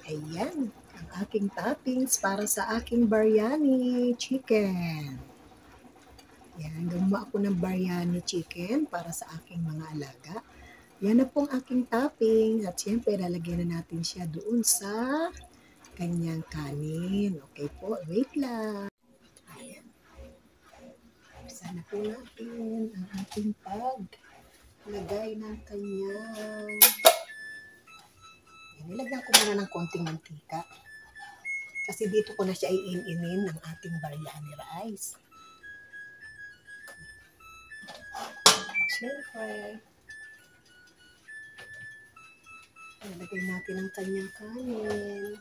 Ayan, ang aking toppings para sa aking biryani chicken. Yan, gumawa ako ng biryani chicken para sa aking mga alaga. Yan na pong aking topping at siyempre lalagyan na natin siya doon sa kanyang kanin. Okay po, wait lang. Ayan. Sana po natin ang ating paglagay ng kanyang... Yan, nilagyan ko muna ng konting mantika. Kasi dito ko na siya iin-inin ng ating biryani rice. Siyempre, ilagay natin ang kanyang kanin.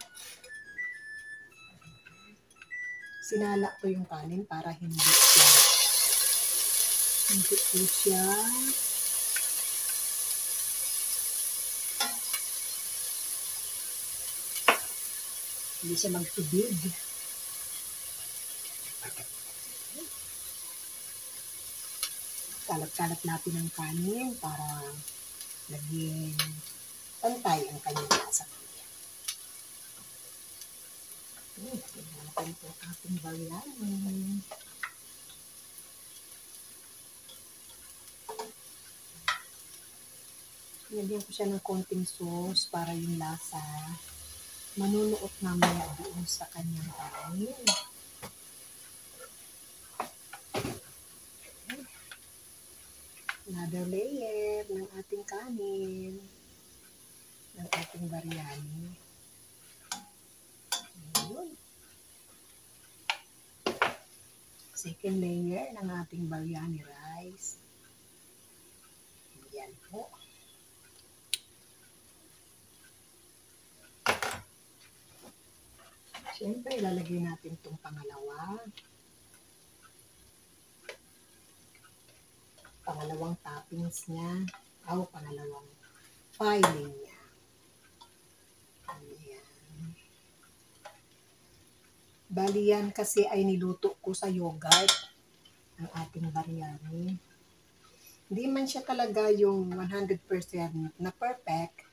Sinala ko yung kanin para hindi po siya magtubig. Kalat-kalat natin ang kanin para naging pantay ang kanyang lasa. Tingnan natin po ang ating biryani. Nilagyan ko siya ng konting sauce para yung lasa manunuot mamaya doon sa kanyang kanin. Another layer ng ating kanin, ng ating biryani. Ayun. Second layer ng ating biryani rice. Yan po. Siyempre, ilalagay natin itong pangalawang toppings niya, o pangalawang filling niya. Ayan. Bali yan kasi ay niluto ko sa yogurt ang ating biryani. Hindi man siya talaga yung 100% na perfect,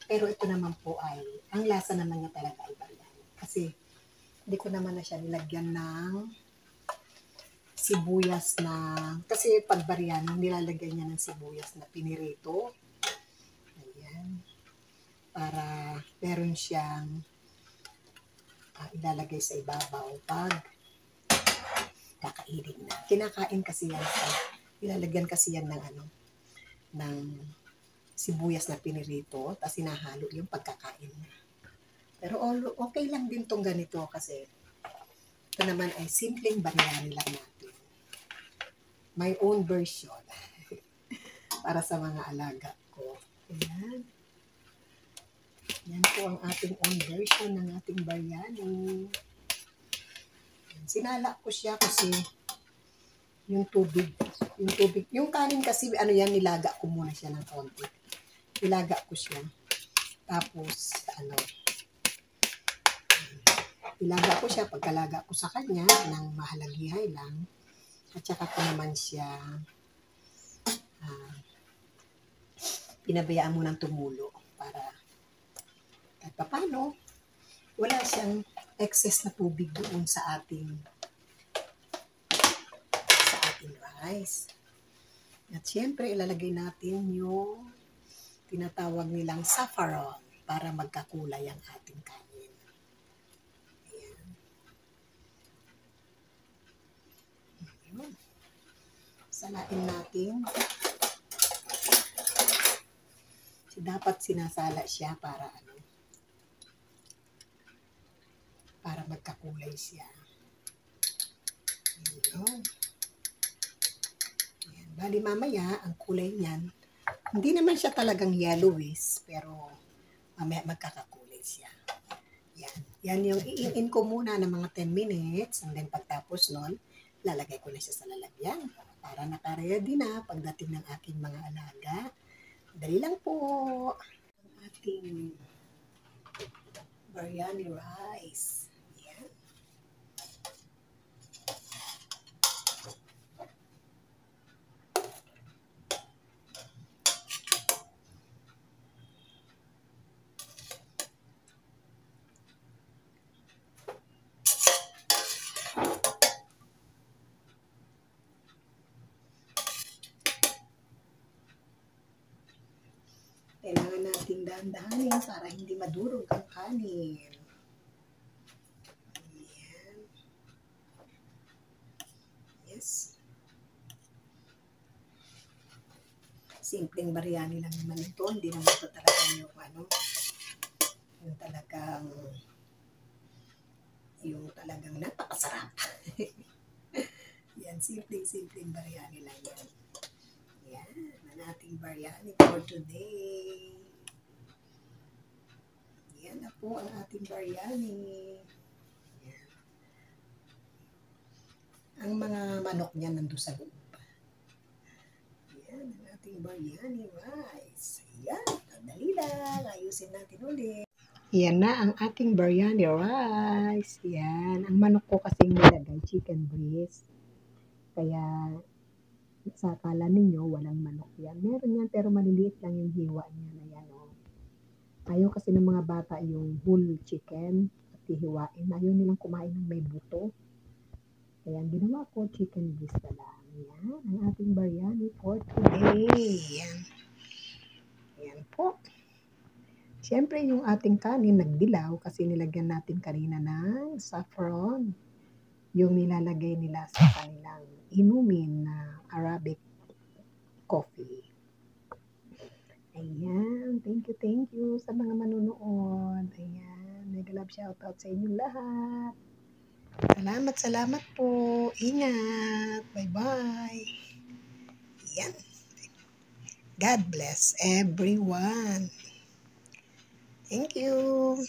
pero ito naman po ay, ang lasa naman niya talaga ay biryani. Kasi hindi ko naman na siya nilagyan ng sibuyas na, kasi pag biryani, nilalagyan niya ng sibuyas na pinirito. Ayan. Para meron siyang ilalagay sa ibabaw pag kakainin na. Kinakain kasi yan. Ilalagyan kasi yan ng sibuyas na pinirito, tapos sinahalo yung pagkakain niya. Pero okay lang din tong ganito kasi ito naman ay simpleng biryani lang natin. My own version para sa mga alaga ko. Ayan. Yan po ang ating own version ng ating biryani. Sinala ko siya kasi yung tubig, yung kanin kasi, nilaga ko muna siya ng konti. Nilaga ko siya. Tapos, ilaga ko siya, pagkalaga ko sa kanya, ng mahalagihay lang. At saka ko naman siya, pinabayaan mo ng tumulo para at paano, wala siyang excess na tubig doon sa ating rice. At syempre, ilalagay natin yung tinatawag nilang saffron para magkakulay ang ating kanin. Ayan. Ayan. Salain natin. So, dapat sinasala siya para para magkakulay siya. Ayan. Ayan. Bali mamaya, ang kulay niyan, hindi naman siya talagang yellowish, pero mamaya magkakakulay siya. Yan. Yan yung i-in ko muna ng mga 10 minutes, and then pagtapos nun, lalagay ko na siya sa lalagyan para nakaready na pagdating ng aking mga alaga. Dali lang po ang ating biryani rice. Yan. dahan-dahanin para hindi madurog ang kanin. Ayan. Yes. Simpleng biryani lang naman ito. Hindi naman ito talagang yung talagang napakasarap. Yan, simpleng biryani lang yan. Yan, ang ating biryani for today. Yan na po ang ating biryani. Yan. Ang mga manok niya nandun sa loob. Yan, ang ating biryani rice. Yan, dali lang. Ayusin natin ulit. Yan na ang ating biryani rice. Yan. Ang manok ko kasing nilagay, chicken breast. Kaya, sa akala ninyo, walang manok yan. Meron yan, pero maliliit lang yung hiwa niya na yan. Oh. Ayaw kasi ng mga bata yung whole chicken at hihiwain. Ayaw nilang kumain ng may buto. Kaya ang ginawa ko, chicken breast na lang. Yan, ang ating biryani for today. Yan. Yan po. Siyempre, yung ating kanin nagdilaw kasi nilagyan natin kanina ng saffron. Yung nilalagay nila sa kanilang inumin na Arabic coffee. Ayan. Thank you sa mga manunood. Ayan. Mega love shoutout sa inyong lahat. Salamat po. Ingat. Bye-bye. Ayan. God bless everyone. Thank you.